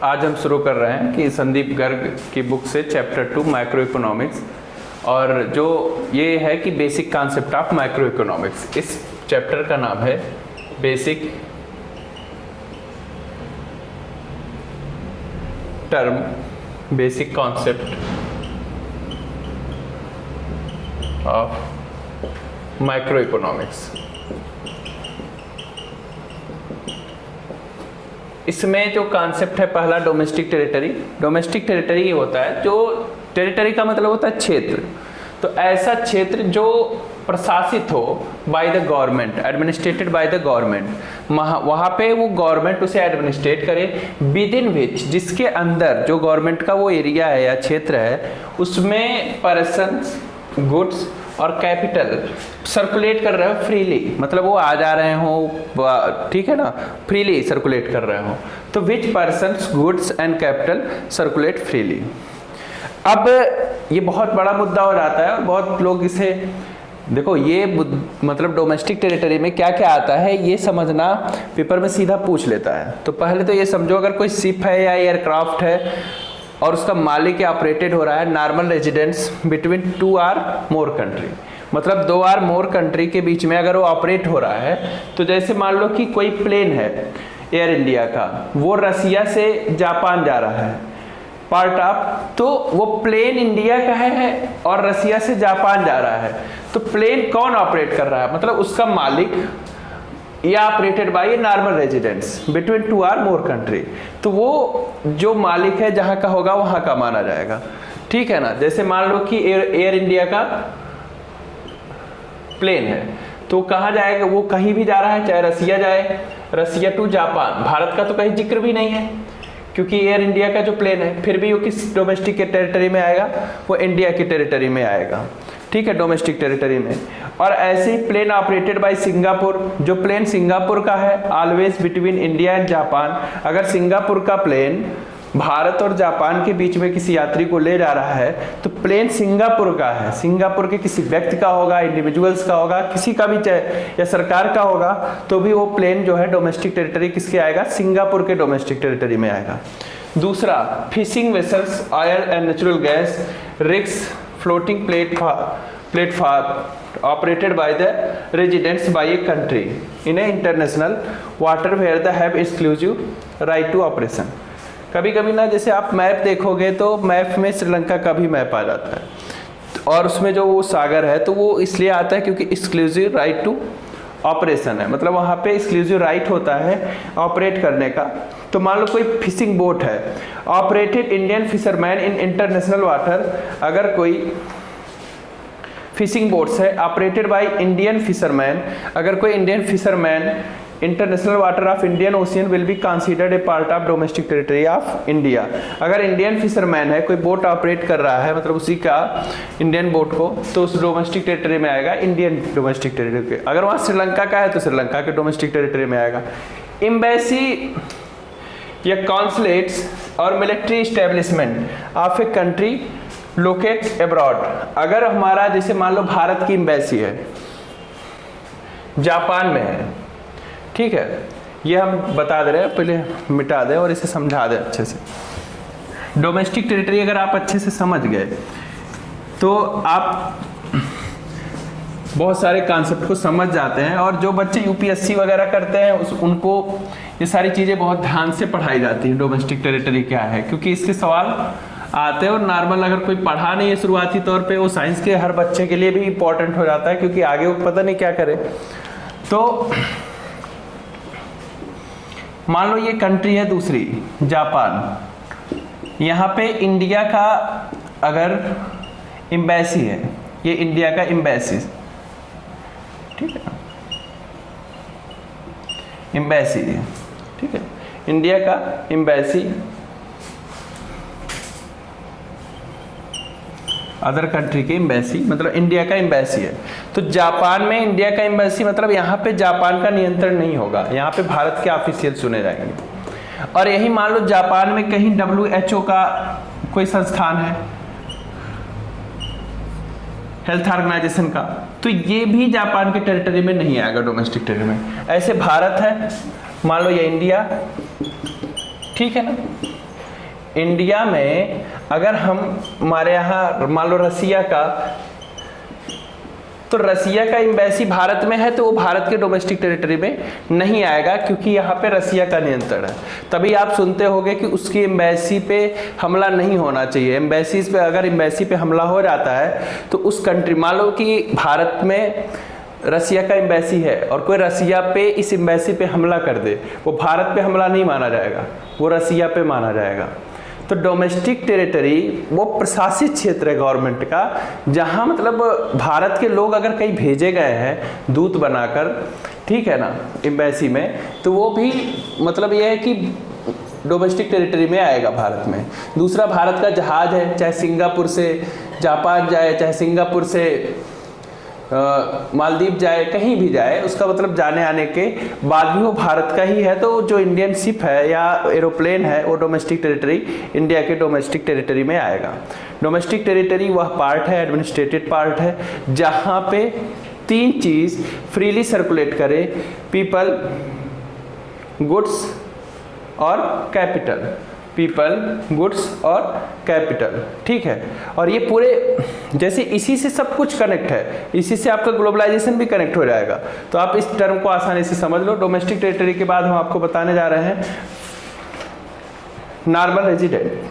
आज हम शुरू कर रहे हैं कि संदीप गर्ग की बुक से चैप्टर 2 माइक्रो इकोनॉमिक्स, और जो ये है कि basic concept of micro economics. इस चैप्टर का नाम है basic term, basic concept of micro economics. इसमें जो कॉन्सेप्ट है पहला, डोमेस्टिक टेरिटरी। डोमेस्टिक टेरिटरी ये होता है, जो टेरिटरी का मतलब होता है क्षेत्र, तो ऐसा क्षेत्र जो प्रशासित हो by the government, administrated by the government, वहाँ पे वो गवर्नमेंट उसे एडमिनिस्ट्रेट करे, विद इन विच, जिसके अंदर जो गवर्नमेंट का वो एरिया है या क्षेत्र है, उसमें पर्सन्स, गुड्स और कैपिटल सर्कुलेट कर रहे हो फ्रीली, मतलब वो आ जा रहे हो, ठीक है ना, फ्रीली सर्कुलेट कर रहे हो, तो which persons, goods and capital circulate freely. अब ये बहुत बड़ा मुद्दा हो जाता है और बहुत लोग इसे, देखो ये मतलब डोमेस्टिक टेरिटरी में क्या क्या आता है ये समझना पेपर में सीधा पूछ लेता है। तो पहले तो ये समझो, अगर कोई शिप है या एयरक्राफ्ट है और उसका मालिक ऑपरेटेड हो रहा है नॉर्मल रेजिडेंस बिटवीन 2 और मोर कंट्री, मतलब 2 और मोर कंट्री के बीच में अगर वो ऑपरेट हो रहा है, तो जैसे मान लो कि कोई प्लेन है एयर इंडिया का, वो रसिया से जापान जा रहा है पार्ट ऑफ, तो वो प्लेन इंडिया का है और रसिया से जापान जा रहा है, तो प्लेन कौन ऑपरेट कर रहा है, मतलब उसका मालिक, या operated by normal residents between 2 और मोर कंट्री, तो वो जो मालिक है जहां का होगा वहां का माना जाएगा, ठीक है ना। जैसे मान लो कि एयर इंडिया का प्लेन है, तो कहाँ जाएगा, वो कहीं भी जा रहा है, चाहे रसिया जाए, रसिया टू जापान, भारत का तो कहीं जिक्र भी नहीं है क्योंकि एयर इंडिया का जो प्लेन है, फिर भी वो किस डोमेस्टिक के टेरिटरी में आएगा, वो इंडिया की टेरिटरी में आएगा, ठीक है, डोमेस्टिक टेरिटरी में। और ऐसे ही प्लेन ऑपरेटेड बाय सिंगापुर, जो प्लेन सिंगापुर का है, always between India and Japan, अगर सिंगापुर का प्लेन भारत और जापान के बीच में किसी यात्री को ले जा रहा है, तो प्लेन सिंगापुर का है, सिंगापुर के किसी व्यक्ति का होगा, इंडिविजुअल्स का होगा, किसी का भी चाहे, या सरकार का होगा, तो भी वो प्लेन जो है डोमेस्टिक टेरिटरी किसके आएगा, सिंगापुर के डोमेस्टिक टेरिटरी में आएगा। दूसरा, fishing vessels, oil and natural gas rigs, floating platform operated by the residents by a country in a international water where the have exclusive right to operation. कभी कभी ना, जैसे आप मैप देखोगे तो मैप में श्रीलंका का भी मैप आ जाता है, और उसमें जो वो सागर है तो वो इसलिए आता है क्योंकि एक्सक्लूसिव राइट टू ऑपरेशन है, मतलब वहाँ पे एक्सक्लूसिव राइट होता है ऑपरेट करने का। तो मान लो कोई फिशिंग बोट है, operated Indian fisherman in international water, अगर कोई फिशिंग बोट्स है ऑपरेटेड बाय इंडियन फिशरमैन, अगर कोई Indian fisherman, international water of Indian ocean will be considered A part of domestic territory of India. अगर Indian fisherman है, कोई boat operate कर रहा है, मतलब उसी का इंडियन बोट को, तो उस डोमेस्टिक टेरिटरी में आएगा, इंडियन डोमेस्टिक टेरिटरी के। अगर वहाँ श्रीलंका का है तो श्रीलंका के डोमेस्टिक टेरिटरी में आएगा। एम्बेसी या कॉन्सुलेट्स और military establishment of a country locate abroad, अगर हमारा जैसे मान लो भारत की एम्बेसी है जापान में है, ठीक है, ये हम बता दे रहे हैं, पहले मिटा दें और इसे समझा दें अच्छे से। डोमेस्टिक टेरिटरी अगर आप अच्छे से समझ गए तो आप बहुत सारे कॉन्सेप्ट को समझ जाते हैं, और जो बच्चे यूपीएससी वगैरह करते हैं उनको ये सारी चीज़ें बहुत ध्यान से पढ़ाई जाती हैं, डोमेस्टिक टेरिटरी क्या है, क्योंकि इसके सवाल आते हैं। और नॉर्मल अगर कोई पढ़ा नहीं है शुरुआती तौर पे, वो साइंस के हर बच्चे के लिए भी इम्पोर्टेंट हो जाता है, क्योंकि आगे वो पता नहीं क्या करे। तो मान लो ये कंट्री है दूसरी, जापान, यहाँ पे इंडिया का अगर एम्बेसी है, ये इंडिया का एम्बेसी, ठीक है, एम्बेसी, ठीक है, इंडिया का एम्बेसी अदर कंट्री की एम्बेसी, मतलब इंडिया का एम्बेसी है, तो जापान में इंडिया का एम्बेसी, मतलब यहाँ पे जापान का नियंत्रण नहीं होगा, यहाँ पे भारत के ऑफिशियल चुने जाएंगे। और यही मान लो जापान में कहीं WHO का कोई संस्थान है, हेल्थ ऑर्गेनाइजेशन का, तो ये भी जापान के टेरिटरी में नहीं आएगा, डोमेस्टिक टेरिटरी में। ऐसे भारत है, मान लो ये इंडिया, ठीक है ना, इंडिया में अगर हमारे यहाँ मान लो रसिया का, तो रसिया का एम्बेसी भारत में है तो वो भारत के डोमेस्टिक टेरिटरी में नहीं आएगा, क्योंकि यहाँ पे रसिया का नियंत्रण है। तभी आप सुनते होंगे कि उसकी एम्बेसी पे हमला नहीं होना चाहिए। एम्बेसीज पे अगर एम्बेसी पे हमला हो जाता है तो उस कंट्री, मान लो कि भारत में रसिया का एम्बेसी है और कोई रसिया पे इस एम्बेसी पे हमला कर दे, वो भारत पे हमला नहीं माना जाएगा, वो रसिया पे माना जाएगा। तो डोमेस्टिक टेरिटरी वो प्रशासित क्षेत्र है गवर्नमेंट का, जहाँ मतलब भारत के लोग अगर कहीं भेजे गए हैं दूत बनाकर, ठीक है ना, एम्बेसी में, तो वो भी मतलब ये है कि डोमेस्टिक टेरिटरी में आएगा भारत में। दूसरा, भारत का जहाज है, चाहे सिंगापुर से जापान जाए, चाहे सिंगापुर से मालदीव जाए, कहीं भी जाए, उसका मतलब जाने आने के बाद भी वो भारत का ही है। तो जो इंडियन शिप है या एरोप्लेन है वो डोमेस्टिक टेरिटरी, इंडिया के डोमेस्टिक टेरिटरी में आएगा। डोमेस्टिक टेरिटरी वह पार्ट है, एडमिनिस्ट्रेटिव पार्ट है, जहाँ पे 3 चीज़ फ्रीली सर्कुलेट करे, पीपल, गुड्स और कैपिटल। पीपल, गुड्स और कैपिटल, ठीक है। और ये पूरे जैसे इसी से सब कुछ कनेक्ट है, इसी से आपका ग्लोबलाइजेशन भी कनेक्ट हो जाएगा। तो आप इस टर्म को आसानी से समझ लो। डोमेस्टिक टेरिटरी के बाद हम आपको बताने जा रहे हैं नॉर्मल रेजिडेंट।